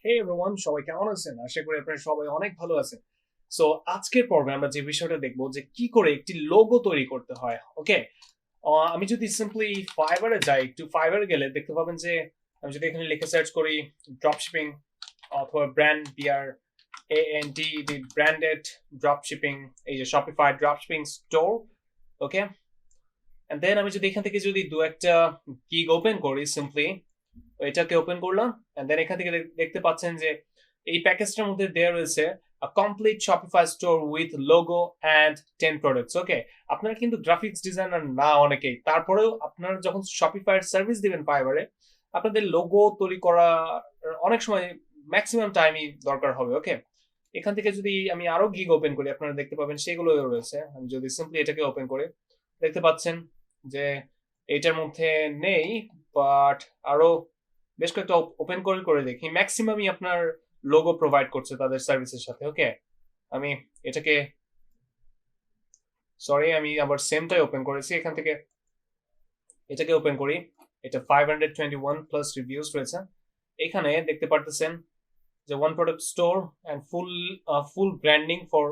হে everyone, সবাই কেমন আছেন? আশা করি আপনারা সবাই অনেক ভালো আছেন। সো আজকের পর্বে আমরা যে বিষয়টা দেখবো যে কি করে একটি লোগো তৈরি করতে হয়। ওকে, আমি যদি সিম্পলি ফাইবারে যাই, একটু ফাইবারে গেলে দেখতে পাবেন যে আমি যদি এখানে লিখে সার্চ করি ড্রপ শিপিং অথবা brand B R A N D the branded drop shipping, এই যে Shopify drop shipping store. Okay, and then আমি যদি এখান থেকে যদি দু একটা গিগ ওপেন করি সিম্পলি এটাকে ওপেন করলাম, এন্ড দেন এখান থেকে দেখতে পাচ্ছেন যে এই প্যাকেজটার মধ্যে দেয়া রয়েছে a complete Shopify store with logo and 10 products. ওকে, আপনারা কিন্তু গ্রাফিক্স ডিজাইনার না অনেকেই, তারপরেও আপনারা যখন শপিফাই এর সার্ভিস দিবেন ফাইবারে, আপনাদের লোগো তৈরি করা অনেক সময় ম্যাক্সিমাম টাইমই দরকার হবে। ওকে, এখান থেকে যদি আমি আরো গিগ ওপেন করি আপনারা দেখতে পাবেন সেগুলো রয়েছে। আমি যদি সিম্পলি এটাকে ওপেন করি দেখতে পাচ্ছেন যে এটার মধ্যে নেই, বাট আরো বেশ কয়েকটা ওপেন করে করে দেখি, ম্যাক্সিমামই আপনার লোগো প্রোভাইড করছে তাদের সার্ভিসের সাথে। ওকে, আমি এটাকে সরি আমি আবার সেমটাই ওপেন করেছি, এখান থেকে এটাকে ওপেন করি। এটা 521 প্লাস রিভিউজ রয়েছে। এখানে দেখতে পারতেছেন যে one product store and full branding for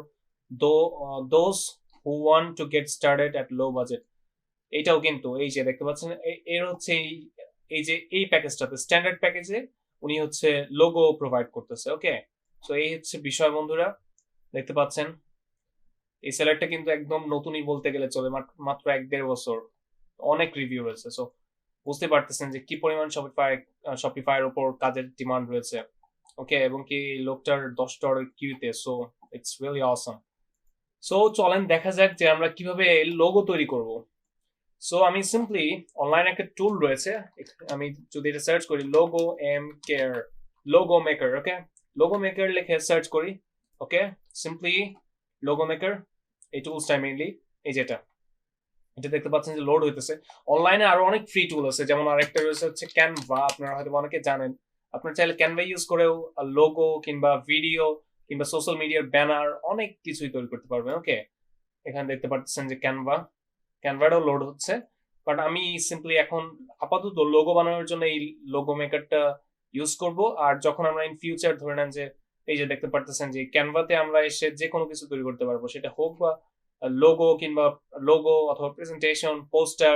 those who want to get started at low budget. এইটাও কিন্তু এই যে দেখতে পাচ্ছেন এর হচ্ছে এই যে এই প্যাকেজটাতে স্ট্যান্ডার্ড প্যাকেজে উনি হচ্ছে লোগো প্রোভাইড করতেছে। ওকে, সো এই হচ্ছে বিষয় বন্ধুরা, দেখতে পাচ্ছেন এই সেলারটা কিন্তু একদম নতুনই বলতে গেলে চলে, মাত্র 1-1.5 বছর, অনেক রিভিউ রয়েছে। সো বুঝতে পারতেছেন যে কি পরিমাণ শপিফাইয়ের উপর কাজের ডিমান্ড রয়েছে। ওকে, এবং কি লোকটার $10 কিউতে, সো ইটস রিয়েলি অসম। সো চলেন দেখা যাক যে আমরা কিভাবে লোগো তৈরি করব। সো আমি সিম্পলি অনলাইনে একটা টুল রয়েছে, আমি যদি এটা সার্চ করি logo maker logo maker. Okay, logo maker লিখে সার্চ করি। ওকে, সিম্পলি লোগো মেকার এই টুলসটা মেইনলি এই যেটা এটা দেখতে পাচ্ছেন যে লোড হইতেছে। অনলাইনে আরো অনেক ফ্রি টুল আছে, যেমন আরেকটা রয়েছে হচ্ছে ক্যানভা, আপনারা হয়তো অনেকে জানেন। আপনার চাইলে ক্যানভা ইউজ করেও লোগো কিংবা ভিডিও কিংবা সোশ্যাল মিডিয়ার ব্যানার অনেক কিছুই তৈরি করতে পারবেন। ওকে, এখানে দেখতে পাচ্ছেন যে ক্যানভাটাও লোড হচ্ছে, বাট আমি সিম্পলি এখন আপাতত লোগো বানানোর জন্য এই লোগো মেকারটা ইউজ করব। আর যখন আমরা ইন ফিউচার ধরে নেন যে এই যে দেখতে পারতেছেন যে ক্যানভাতে আমরা এসে যে কোনো কিছু তৈরি করতে পারবো, সেটা হোক বা লোগো কিংবা লোগো অথবা presentation, poster,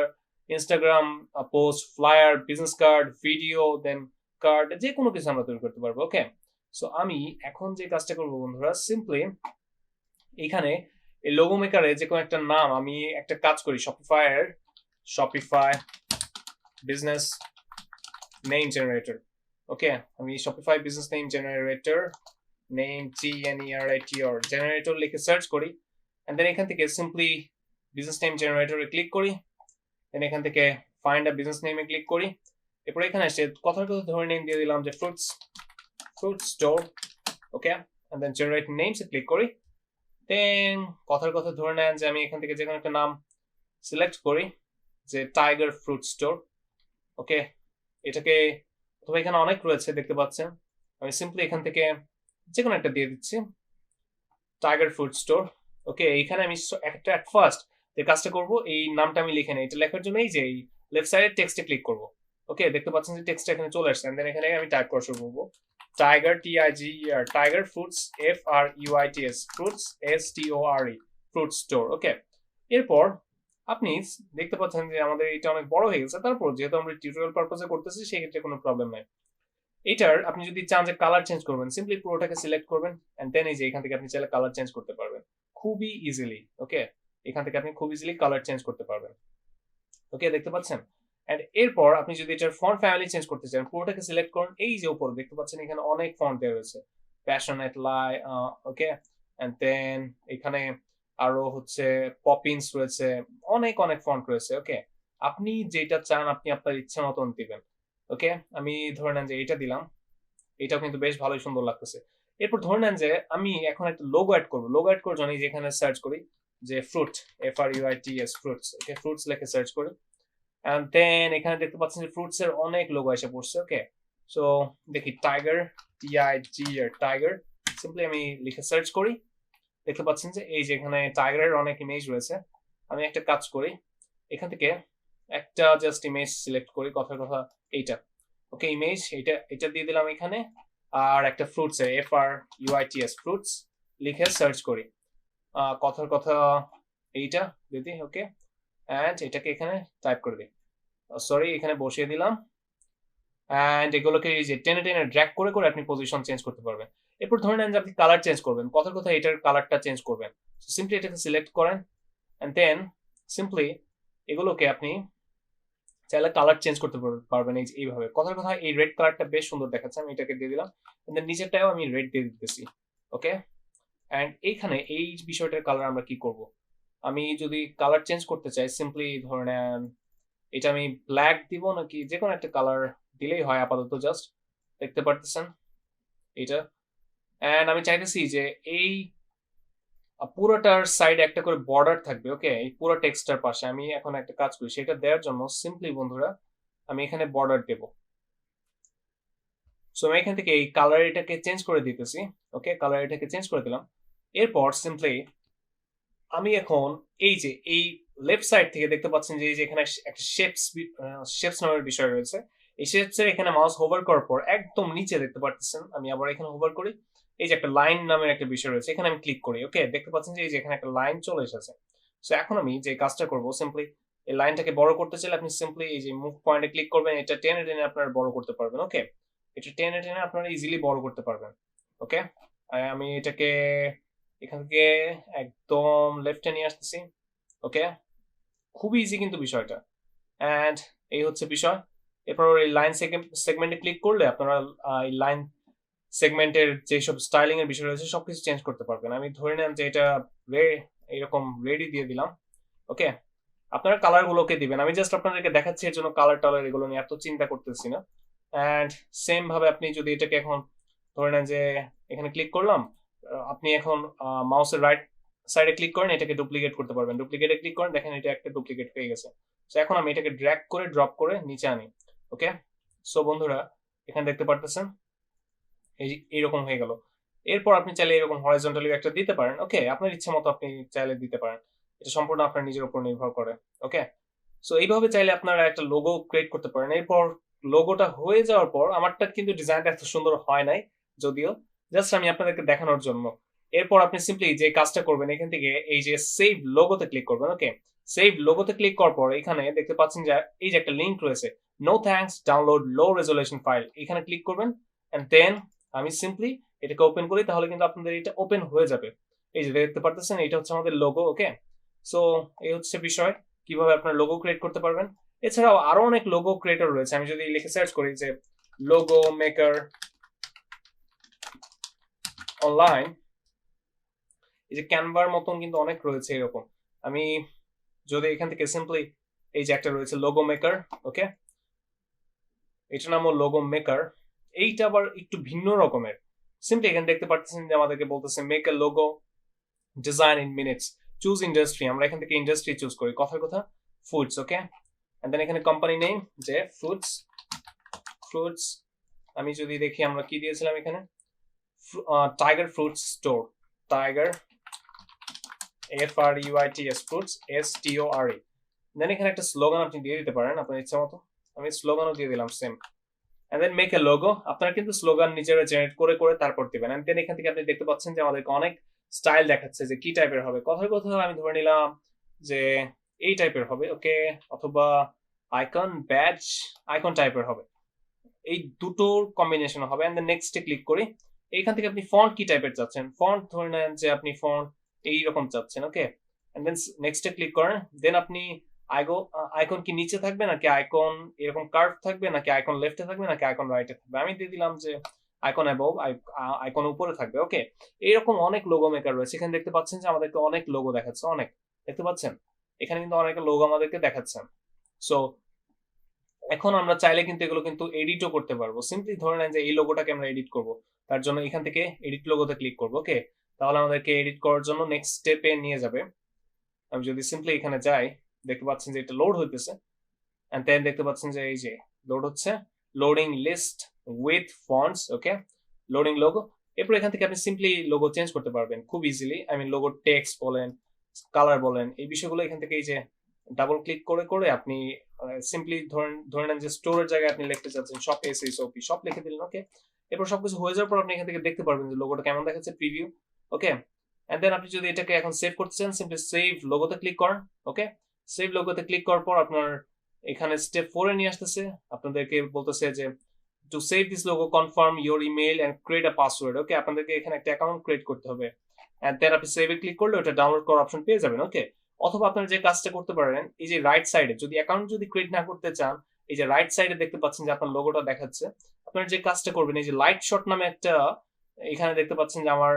Instagram post, flyer, business card, video, then card, যে কোনো কিছু আমরা তৈরি করতে পারবো। ওকে, সো আমি এখন যে কাজটা করবো বন্ধুরা, সিম্পলি এখানে এই লোগো মেকারে যে কোনো একটা নাম, আমি একটা কাজ করি শপিফাই বিজনেস নেম জেনারেটর। ওকে, আমি Shopify business name generator name GNERATOR generator লিখে সার্চ করি, এন্ড দেন এখান থেকে সিম্পলি বিজনেস নেম জেনারেটরে ক্লিক করি, দেন এখান থেকে ফাইন্ড আ বিজনেস নেমে ক্লিক করি। এরপর এখানে এসে কথার কথা ধরে নেম দিয়ে দিলাম যে fruit store. Okay, and then generate names এ ক্লিক করি। দেন কথার কথা ধরে নেন যে আমি এখান থেকে যে কোনো একটা নাম সিলেক্ট করি, যে টাইগার ফ্রুট স্টোর। ওকে, এটাকে অথবা এখানে অনেক রয়েছে দেখতে পাচ্ছেন, আমি সিম্পলি এখান থেকে যে কোনো একটা দিয়ে দিচ্ছি টাইগার ফ্রুট স্টোর। ওকে, এইখানে আমি একটা অ্যাট ফার্স্ট যে কাজটা করব, এই নামটা আমি লিখে নেই, এটা লেখার জন্য এই যে এই লেফট সাইডের টেক্সটে ক্লিক করব। ওকে, দেখতে পাচ্ছেন যে টেক্সটটা এখানে চলে আসছে, দেন এখানে আমি টাইপ করা শুরু করবো tiger TIGER tiger fruits FRUITS fruits STORE fruit store. Okay, এরপর আপনি দেখতে পাচ্ছেন যে আমাদের এটা অনেক বড় হয়ে গেছে, তারপর যেহেতু আমরা টিউটোরিয়াল পারপোজে করতেছি সেক্ষেত্রে কোনো প্রবলেম নাই। এটার আপনি যদি চান যে কালার চেঞ্জ করবেন, সিম্পলি পুরোটাকে সিলেক্ট করবেন, এন্ড দেন এই যে এখান থেকে আপনি চাইলে কালার চেঞ্জ করতে পারবেন খুবই ইজিলি। ওকে, এখান থেকে আপনি খুব ইজিলি কালার চেঞ্জ করতে পারবেন। ওকে, দেখতে পাচ্ছেন, এন্ড এরপর আপনি যদি এটার ফন্ট ফ্যামিলি চেঞ্জ করতে চান পুরোটাকে সিলেক্ট করুন, এই যে উপর দেখতে পাচ্ছেন এখানে অনেক ফন্ট দেওয়া রয়েছে, প্যাশনেট লাই। ওকে, এন্ড দেন এখানে আরো হচ্ছে পপিন্স রয়েছে, অনেক অনেক ফন্ট রয়েছে। ওকে, আপনি যেটা চান আপনি আপনার ইচ্ছা মতন দিবেন। ওকে, আমি ধরে নেন যে এটা দিলাম, এটাও কিন্তু বেশ ভালোই সুন্দর লাগতেছে। এরপর ধরে নেন যে আমি এখন একটা লোগো অ্যাড করবো, লোগো অ্যাড করার জন্য যেখানে সার্চ করি যে fruit FRUITS fruits. Okay, fruits লিখে সার্চ করি, এন্ড দেন এখানে দেখতে পাচ্ছেন যে ফ্রুটস এর অনেক লোগো এসে পড়ছে। ওকে, সো দেখি টাইগার টাইগার, সিম্পলি আমি লিখে সার্চ করি, দেখতে পাচ্ছেন যে এই যে এখানে টাইগারের অনেক ইমেজ রয়েছে। আমি একটা কাজ করি, এখান থেকে একটা জাস্ট ইমেজ সিলেক্ট করি, কথার কথা এইটা। ওকে, ইমেজ এটা এটা দিয়ে দিলাম এখানে, আর একটা ফ্রুটস এর FRUITS ফ্রুটস লিখে সার্চ করি, কথার কথা এইটা দিদি, ওকে, অ্যান্ড এটাকে এখানে টাইপ করে দিই, সরি এখানে বসিয়ে দিলাম, অ্যান্ড এগুলোকে এই যে টেনে টেনে ড্র্যাগ করে করে আপনি পজিশন চেঞ্জ করতে পারবেন। এরপর ধরে নেন যে আপনি কালার চেঞ্জ করবেন, কথার কথা এটার কালারটা চেঞ্জ করবেন, সিম্পলি এটাকে সিলেক্ট করেন অ্যান্ড দেন সিম্পলি এগুলোকে আপনি চাইলে কালার চেঞ্জ করতে পারবেন এইভাবে। কথার কথা এই রেড কালারটা বেশ সুন্দর দেখাচ্ছে, আমি এটাকে দিয়ে দিলাম, নিচেরটাও আমি রেড দিয়ে দিতেছি, ওকে। অ্যান্ড এইখানে এই বিষয়টার কালার আমরা কি করব, আমি যদি কালার চেঞ্জ করতে চাই সিম্পলি ধরে নেন এটা আমি ব্ল্যাক দিব নাকি যে কোনো একটা কালার দিলেই হয় আপাতত, জাস্ট দেখতে পারতেছেন এটা। অ্যান্ড আমি চাইতেছি যে এই পুরোটার সাইডে একটা করে বর্ডার থাকবে, ওকে, এই পুরো টেক্সটার পাশে আমি এখন একটা কাজ করি, সেটা দেওয়ার জন্য সিম্পলি বন্ধুরা আমি এখানে বর্ডার দেব। সো আমি এখান থেকে এই কালার এটাকে চেঞ্জ করে দিতেছি, ওকে, কালার এটাকে চেঞ্জ করে দিলাম। এরপর সিম্পলি আমি এখন এই যে এই লেফট সাইড থেকে দেখতে পাচ্ছেন যে এই যে এখানে একটা শেপস নামের বিষয় রয়েছে, এই শেপস এর এখানে মাউস হোভার করার পর একদম নিচে দেখতে পাচ্ছেন, আমি আবার এখানে হোভার করি, এই যে একটা লাইন নামের একটা বিষয় রয়েছে, এখানে আমি ক্লিক করি, ওকে, দেখতে পাচ্ছেন যে এই যে এখানে একটা লাইন চলে এসেছে। সো এখন আমি যে কাজটা করব সিম্পলি এই লাইনটাকে বড় করতে চাইলে আপনি সিম্পলি এই যে মুভ পয়েন্টে ক্লিক করবেন, এটা টেনে টেনে আপনারা বড় করতে পারবেন, ওকে, এটা টেনে টেনে আপনারা ইজিলি বড় করতে পারবেন, ওকে। আমি এটাকে এখান থেকে একদম লেফটে নিয়ে আসতেছি, ওকে, খুবই ইজি কিন্তু বিষয়টা। অ্যান্ড এই হচ্ছে বিষয়। এরপর এই লাইন সেগমেন্টে ক্লিক করলে আপনারা এই লাইন সেগমেন্টের যেসব স্টাইলিং এর বিষয় রয়েছে সবকিছু চেঞ্জ করতে পারবেন। আমি ধরে নেন যে এটা এইরকম রেডি দিয়ে দিলাম, ওকে, আপনারা কালার গুলোকে দিবেন, আমি জাস্ট আপনাদেরকে দেখাচ্ছি এর জন্য কালার টালার এগুলো নিয়ে এত চিন্তা করতেছি না। অ্যান্ড সেম ভাবে আপনি যদি এটাকে এখন ধরে নেন যে এখানে ক্লিক করলাম, আপনি এখন মাউসের রাইট সাইডে ক্লিক করেন, এটাকে ডুপ্লিকেট করতে পারবেন, ডুপ্লিকেটে ক্লিক করেন, দেখেন এটা একটা ডুপ্লিকেট হয়ে গেছে। তো এখন আমি এটাকে ড্র্যাগ করে ড্রপ করে নিচে আনি, ওকে। সো বন্ধুরা এখানে দেখতে পারতেছেন এইরকম হয়ে গেল। এরপর আপনি চাইলে এরকম হরাইজন্টালি একটা দিতে পারেন, ওকে, আপনার ইচ্ছা মতো আপনি চাইলে দিতে পারেন, এটা সম্পূর্ণ আপনার নিজের উপর নির্ভর করে, ওকে। সো এইভাবে চাইলে আপনারা একটা লোগো ক্রিয়েট করতে পারেন। এরপর লোগোটা হয়ে যাওয়ার পর আমারটা কিন্তু ডিজাইনটা এত সুন্দর হয় নাই যদিও, জাস্ট আমি আপনাদেরকে দেখানোর জন্য। এরপর আপনি সিম্পলি যে কাজটা করবেন এখান থেকে এই যে সেভ লোগোতে ক্লিক করবেন, ওকে, সেভ লোগোতে ক্লিক করার পর এখানে দেখতে পাচ্ছেন যে এই যে একটা লিংক রয়েছে, নো থ্যাঙ্কস ডাউনলোড লো রেজলিউশন ফাইল, এখানে ক্লিক করবেন এন্ড দেন আমি সিম্পলি এটাকে ওপেন করি, তাহলে কিন্তু আপনাদের এটা ওপেন হয়ে যাবে। এই যে দেখতে পারতেছেন এটা হচ্ছে আমাদের লোগো, ওকে। সো এই হচ্ছে বিষয় কিভাবে আপনার লোগো ক্রিয়েট করতে পারবেন। এছাড়াও আরো অনেক লোগো ক্রিয়েটর রয়েছে, আমি যদি লিখে সার্চ করি যে লোগো মেকার অনলাইন, এই যে ক্যানভার মতন কিন্তু অনেক রয়েছে এরকম। আমি যদি এখান থেকে সিম্পলি এই যে একটা রয়েছে লোগো মেকার, ওকে, এটার নাম হলো লোগো মেকার, এইটা আবার একটু ভিন্ন রকমের। সিম্পলি এখানে দেখতে পাচ্ছেন যে আমাদেরকে বলতেছে make a logo design in minutes, choose industry, আমরা এখান থেকে ইন্ডাস্ট্রি চুজ করি, কথার কথা ফুডস, ওকে। এন্ড দেন এখানে কোম্পানি নেম যে ফ্রুটস, আমি যদি দেখি আমরা কি দিয়েছিলাম এখানে, tiger fruits store, tiger FRUITS fruits STORE। দেন এখানে একটা স্লোগান আপনি দিয়ে দিতে পারেন আপনার ইচ্ছা মতো, আমি স্লোগানও দিয়ে দিলাম same. And then make a logo, আপনারা কিন্তু স্লোগান নিজেরা জেনারেট করে করে তারপর দিবেন। এন্ড দেন এখান থেকে আপনি দেখতে পাচ্ছেন যে আমাদেরকে অনেক স্টাইল দেখাচ্ছে যে কি টাইপের হবে, কথার কথা আমি ধরে নিলাম যে এই টাইপের হবে, ওকে, অথবা আইকন ব্যাজ আইকন টাইপের হবে, এই দুটোর কম্বিনেশন হবে। এন্ড দেন নেক্সটে ক্লিক করি, এইখান থেকে আপনি ফন্ট কি টাইপের চাচ্ছেন, ফন্ট ধরে নেন যে আপনি ফন্ট এইরকম চাচ্ছেন, ওকে। এন্ড দেন নেক্সটে ক্লিক করেন, দেন আপনি আইকন কি নিচে থাকবে নাকি আইকন এরকম কার্ভ থাকবে নাকি আইকন লেফটে থাকবে নাকি আইকন রাইটে থাকবে, আমি দিয়ে দিলাম যে আইকন অ্যাবভ, আইকন উপরে থাকবে, ওকে। এইরকম অনেক লোগো মেকার রয়েছে, এখানে দেখতে পাচ্ছেন যে আমাদেরকে অনেক লোগো দেখাচ্ছে, অনেক দেখতে পাচ্ছেন এখানে কিন্তু অনেক লোগো আমাদেরকে দেখাচ্ছে। সো এখন আমরা চাইলে কিন্তু এগুলো কিন্তু এডিটও করতে পারবো, সিম্পলি ধরে নেন যে এই লোগোটাকে আমরা এডিট করব, তার জন্য এখান থেকে এডিট লোগোতে ক্লিক করবো, ওকে, তাহলে আমাদেরকে এডিট করার জন্য নেক্সট স্টেপে নিয়ে যাবে। আমি যদি সিম্পলি এখানে যাই দেখতে পাচ্ছেন যে এটা লোড হইতেছে, এন্ড দেন দেখতে পাচ্ছেন যে এই যে লোড হচ্ছে, loading list with fonts, okay, loading logo. এরপর এখান থেকে আপনি সিম্পলি লোগো চেঞ্জ করতে পারবেন খুব easily, I mean logo text বলেন কালার বলেন এই বিষয়গুলো এখান থেকে এই যে ডাবল ক্লিক করে করে আপনি সিম্পলি ধরে নেন যে স্টোরের জায়গায় আপনি লিখতে চাচ্ছেন শপ SHOP, শপ লিখে দিলেন, ওকে। এরপর সবকিছু হয়ে যাওয়ার পর আপনি এখান থেকে দেখতে পারবেন যে লোগোটা কেমন দেখাচ্ছে, প্রিভিউ। ওকে, এন্ড দেন আপনি যদি এটাকে এখন সেভ করতে চান, সিম্পলি সেভ লোগোতে ক্লিক করেন। ওকে, সেভ লোগোতে ক্লিক করার পর আপনার এখানে স্টেপ 4 এ নিয়ে আসতেছে, আপনাদেরকে বলতেছে যে to save this logo confirm your email and create a password. Okay, আপনাদেরকে এখানে একটা অ্যাকাউন্ট ক্রিয়েট করতে হবে, এন্ড দেন আপনি সেভে ক্লিক করলে ওটা ডাউনলোড করার অপশন পেয়ে যাবেন। ওকে, অথবা আপনারা যে কাজটা করতে পারেন, এই যে রাইট সাইডে যদি অ্যাকাউন্ট যদি ক্রিয়েট না করতে চান, এই যে রাইট সাইডে দেখতে পাচ্ছেন যে আপনার লোগোটা দেখাচ্ছে, আপনারা যে কাজটা করবেন, এই যে লাইট শট নামে একটা এখানে দেখতে পাচ্ছেন যে আমার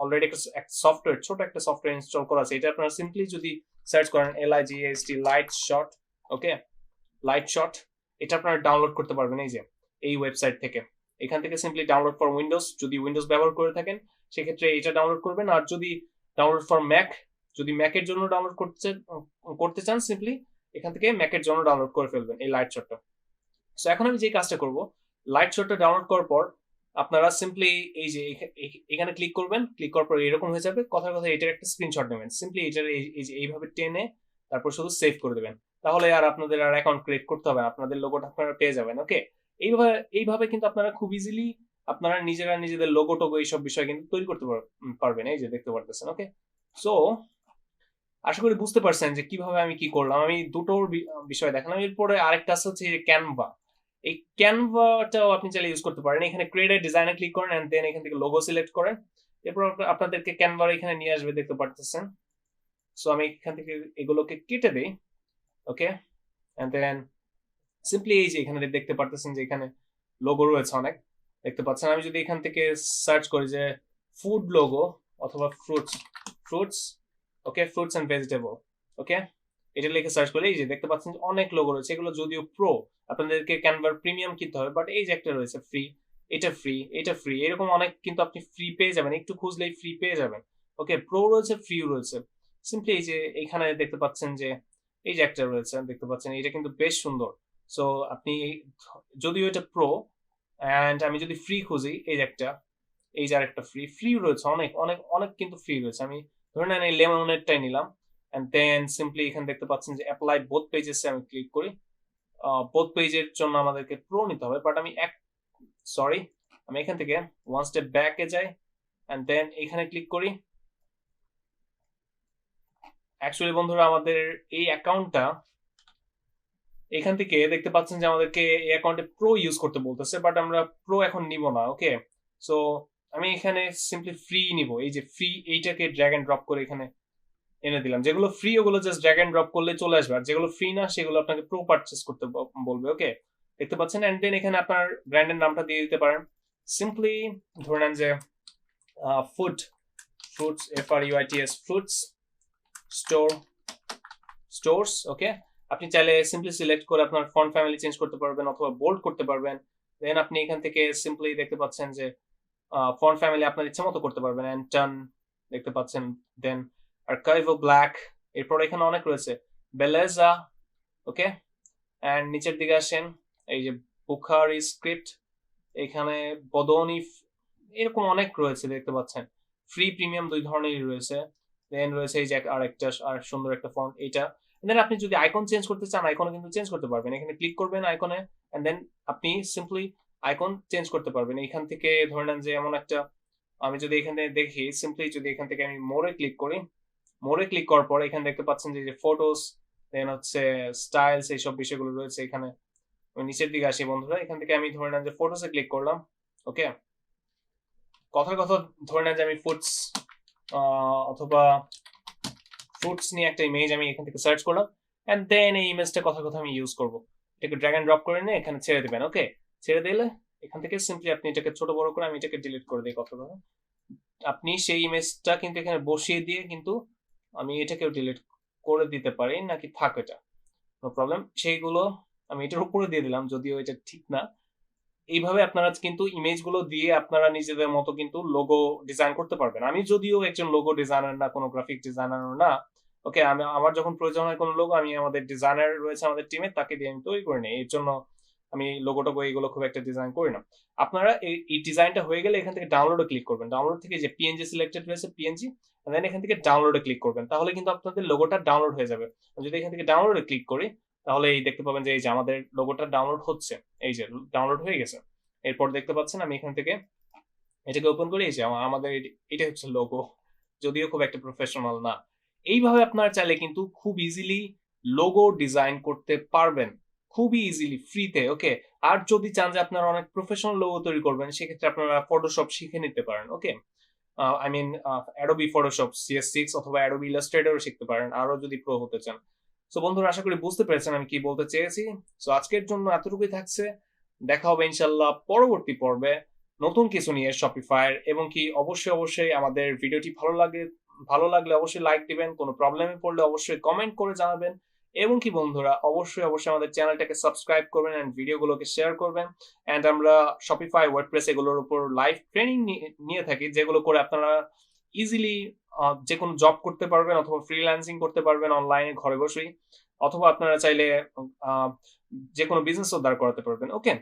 অলরেডি একটা সফটওয়্যার, ছোট একটা সফটওয়্যার ইনস্টল করা আছে। এটা আপনারা সিম্পলি যদি সার্চ করেন LIGHT লাইট শট, ওকে, লাইট শট, এটা আপনারা ডাউনলোড করতে পারবেন এই যে এই ওয়েবসাইট থেকে। এখান থেকে সিম্পলি ডাউনলোড ফর উইন্ডোজ, যদি উইন্ডোজ ব্যবহার করে থাকেন সেক্ষেত্রে এটা ডাউনলোড করবেন, আর যদি ডাউনলোড ফর ম্যাক, যদি ম্যাকের জন্য ডাউনলোড করতে চান সিম্পলি এখান থেকে ম্যাকের জন্য ডাউনলোড করে ফেলবেন এই লাইট শটটা। সো এখন আমি যে কাজটা করব, লাইট শটটা ডাউনলোড করার পর আপনারা সিম্পলি এই যে এখানে ক্লিক করবেন, ক্লিক করার পর এরকম হয়ে যাবে। কথার কথা এটার একটা স্ক্রিনশট নেবেন, সিম্পলি এটার এই যে এইভাবে টেনে তারপর শুধু সেভ করে দেবেন, তাহলে আর আপনাদের আর অ্যাকাউন্ট ক্রিয়েট করতে হবে না, আপনাদের লোগোটা আপনারা পেয়ে যাবেন। ওকে, এইভাবে কিন্তু আপনারা খুব ইজিলি আপনারা নিজেরা নিজেদের লোগো টোগো এইসব বিষয় কিন্তু তৈরি করতে পারবেন, এই যে দেখতে পারতেছেন। ওকে, সো আশা করি বুঝতে পারছেন যে কিভাবে আমি কি করলাম। আমি দুটোর বিষয় দেখালাম। এরপরে আরেকটা আছে হচ্ছে ক্যানভা। এই ক্যানভাটাও আপনি চাইলে ইউজ করতে পারেন। এখানে ক্রিয়েট এ ডিজাইনে ক্লিক করেন এন্ড দেন এখান থেকে লোগো সিলেক্ট করেন। এরপর আপনাদেরকে ক্যানভার এখানে নিয়ে আসবে, দেখতে পারতেছেন। সো আমি এখান থেকে এগুলোকে কেটে দেই। ওকে, এন্ড দেন সিম্পলি এই যে এখানে দেখতে পারতেছেন যে এখানে লোগো রয়েছে অনেক, দেখতে পাচ্ছেন। আমি যদি এখান থেকে সার্চ করি যে ফুড লোগো অথবা fruits, okay, fruits and vegetable, okay, এটা লিখে সার্চ করলে এই যে দেখতে পাচ্ছেন অনেক লোগো রয়েছে। এগুলো যদিও প্রো, আপনাদেরকে ক্যানভার প্রিমিয়াম কিনতে হবে, বাট এই যে একটা রয়েছে ফ্রি, এটা ফ্রি, এটা ফ্রি, এরকম অনেক কিন্তু আপনি ফ্রি পেয়ে যাবেন, একটু খুঁজলেই ফ্রি পেয়ে যাবেন। ওকে, প্রো রয়েছে, ফ্রিও রয়েছে। সিম্পলি এই যে এখানে দেখতে পাচ্ছেন যে এই যে একটা রয়েছে, দেখতে পাচ্ছেন এটা কিন্তু বেশ সুন্দর। সো আপনি যদিও এটা প্রো, অ্যান্ড আমি যদি ফ্রি খুঁজি, এই যে একটা, এই যে আরেকটা ফ্রি রয়েছে, অনেক অনেক অনেক কিন্তু ফ্রি রয়েছে। আমি ধরে নেন এই লেমনেডটাই নিলাম, এন্ড দেন সিম্পলি এখানে দেখতে পাচ্ছেন যে অ্যাপ্লাই বোথ পেজেসে আমি ক্লিক করি। বোথ পেজের জন্য আমাদেরকে প্রো নিতে হবে, বাট আমি আমি এখান থেকে ওয়ান স্টেপ ব্যাকে যাই এন্ড দেন এখানে ক্লিক করি। অ্যাকচুয়ালি বন্ধুরা আমাদের এই অ্যাকাউন্টটা এখান থেকে দেখতে পাচ্ছেন যে আমাদেরকে এই অ্যাকাউন্টে প্রো ইউজ করতে বলতেছে, বাট আমরা প্রো এখন নিব না। ওকে, সো আমি এখানে সিম্পলি ফ্রি নিব। এই যে ফ্রি, এইটাকে ড্র্যাগ এন্ড ড্রপ করে এখানে এনে দিলাম। যেগুলো ফ্রি ওগুলো জাস্ট ড্র্যাগ এন্ড ড্রপ করলে চলে আসবে, আর যেগুলো ফ্রি না সেগুলো আপনাকে প্রো পারচেস করতে বলবে। ওকে, দেখতে পাচ্ছেন। এন্ড দেন এখানে আপনার ব্র্যান্ডের নামটা দিয়ে দিতে পারেন। সিম্পলি ধরে নেন যে ফ্রুটস FRUITS ফ্রুটস স্টোরস। ওকে, আপনি চাইলে সিম্পলি সিলেক্ট করে আপনার ফন্ট ফ্যামিলি চেঞ্জ করতে পারবেন অথবা বোল্ড করতে পারবেন। দেন আপনি এখান থেকে সিম্পলি দেখতে পাচ্ছেন যে ফন্ট ফ্যামিলি আপনার ইচ্ছা মতো করতে পারবেন, এন্ড টার্ন দেখতে পাচ্ছেন। দেন আর্কাইভো ব্ল্যাক, এরপর এখানে অনেক রয়েছে, বেলেজা। ওকে, এন্ড নিচের দিকে আসেন, এই যে বুখারি স্ক্রিপ্ট, এখানে বদনি, এরকম অনেক রয়েছে দেখতে পাচ্ছেন। ফ্রি প্রিমিয়াম দুই ধরনেরই রয়েছে। দেন রয়েছে এই যে আরেকটা আর সুন্দর একটা ফন্ট, এটা। দেন আপনি যদি আইকন চেঞ্জ করতে চান, আইকনে কিন্তু চেঞ্জ করতে পারবেন। এখানে ক্লিক করবেন আইকনে, এন্ড দেন আপনি সিম্পলি আইকন চেঞ্জ করতে পারবেন। এখান থেকে ধরে নেন যে এমন একটা, আমি যদি এখানে দেখি সিম্পলি যদি এখান থেকে আমি মোরে ক্লিক করি, মোরে ক্লিক করার পর এখানে দেখতে পাচ্ছেন যে ফটোস, দেন হচ্ছে স্টাইলস, এইসব বিষয়গুলো রয়েছে এখানে। নিচের দিকে আসি বন্ধুরা, এখান থেকে আমি ধরে নেন যে ফটোসে ক্লিক করলাম। ওকে, কথার কথা ধরে নেন যে আমি অথবা ফ্রুটস নিয়ে একটা ইমেজ আমি এখান থেকে সার্চ করলাম, এন্ড দেন এই ইমেজটা কথার কথা আমি ইউজ করবো। এটাকে ড্র্যাগ এন্ড ড্রপ করে নিয়ে এখানে ছেড়ে দিবেন। ওকে, ছেড়ে দিলে এখান থেকে সিম্পলি আপনি এটাকে ছোট বড় করে আমি এটাকে ডিলিট করে দিই কথার কথা। আপনি সেই ইমেজটা কিন্তু এখানে বসিয়ে দিয়ে কিন্তু আমি এটাকেও ডিলিট করে দিতে পারি, নাকি থাক, এটা নো প্রবলেম। সেইগুলো আমি এটার উপরে দিয়ে দিলাম, যদিও এটা ঠিক না। এইভাবে আপনারা কিন্তু ইমেজগুলো দিয়ে আপনারা নিজেদের মতো কিন্তু লোগো ডিজাইন করতে পারবেন। আমি যদিও একজন লোগো ডিজাইনার না, কোনো গ্রাফিক ডিজাইনার না। ওকে, আমার যখন প্রয়োজন হয় কোনো লোগো, আমি আমাদের ডিজাইনার রয়েছে আমাদের টিমে, তাকে দিয়ে আমি তৈরি করে নিই। এর জন্য আমি লোগো টোগো এইগুলো খুব একটা ডিজাইন করি না। আপনারা এই ডিজাইনটা হয়ে গেলে এখান থেকে ডাউনলোডে ক্লিক করবেন। ডাউনলোড থেকে যে পিএনজি সিলেক্টেড রয়েছে, পিএনজি, দেন এখান থেকে ডাউনলোডে ক্লিক করবেন, তাহলে কিন্তু আপনাদের লোগোটা ডাউনলোড হয়ে যাবে। যদি এখান থেকে ডাউনলোডে ক্লিক করি, তাহলে এই দেখতে পাবেন যে এই যে আমাদের লোগোটা ডাউনলোড হচ্ছে, এই যে ডাউনলোড হয়ে গেছে। এরপর দেখতে পাচ্ছেন আমি এখান থেকে এটাকে ওপেন করি, এসে আমাদের এটা হচ্ছে লোগো, যদিও খুব একটা প্রফেশনাল না। এইভাবে আপনারা চাইলে কিন্তু খুব ইজিলি লোগো ডিজাইন করতে পারবেন, খুবই ইজিলি ফ্রিতে। ওকে, আর যদি চান যে আপনারা অনেক প্রফেশনাল লোগো তৈরি করবেন, সেক্ষেত্রে আপনারা ফটোশপ শিখে নিতে পারেন। Okay, I mean Adobe Photoshop CS6 অথবা অ্যাডোবি ইলাস্ট্রেটরও শিখতে পারেন আরো যদি প্রো হতে চান। সো বন্ধুরা, আশা করি বুঝতে পেরেছেন আমি কি বলতে চেয়েছি। সো আজকের জন্য এতটুকুই থাকছে, দেখা হবে ইনশাল্লাহ পরবর্তী পর্বে নতুন কিছু নিয়ে শপিফাইয়ের। এবং কি অবশ্যই অবশ্যই আমাদের ভিডিওটি ভালো লাগলে অবশ্যই লাইক দিবেন, কোনো প্রবলেমে পড়লে অবশ্যই কমেন্ট করে জানাবেন। এবং কি বন্ধুরা, অবশ্যই অবশ্যই আমাদের চ্যানেলটাকে সাবস্ক্রাইব করবেন এন্ড ভিডিওগুলোকে শেয়ার করবেন। এন্ড আমরা শপিফাই, ওয়ার্ডপ্রেস এগুলোর উপর লাইভ ট্রেনিং নিয়ে থাকি, যেগুলো করে আপনারা ইজিলি যে কোনো জব করতে পারবেন অথবা ফ্রিল্যান্সিং করতে পারবেন অনলাইনে ঘরে বসেই, অথবা আপনারা চাইলে যে কোনো বিজনেসও দাঁড় করাতে পারবেন। ওকে,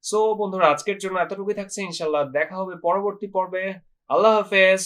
সো বন্ধুরা, আজকের জন্য এতটুকুই থাকছে, ইনশাল্লাহ দেখা হবে পরবর্তী পর্বে। আল্লাহ হাফেজ।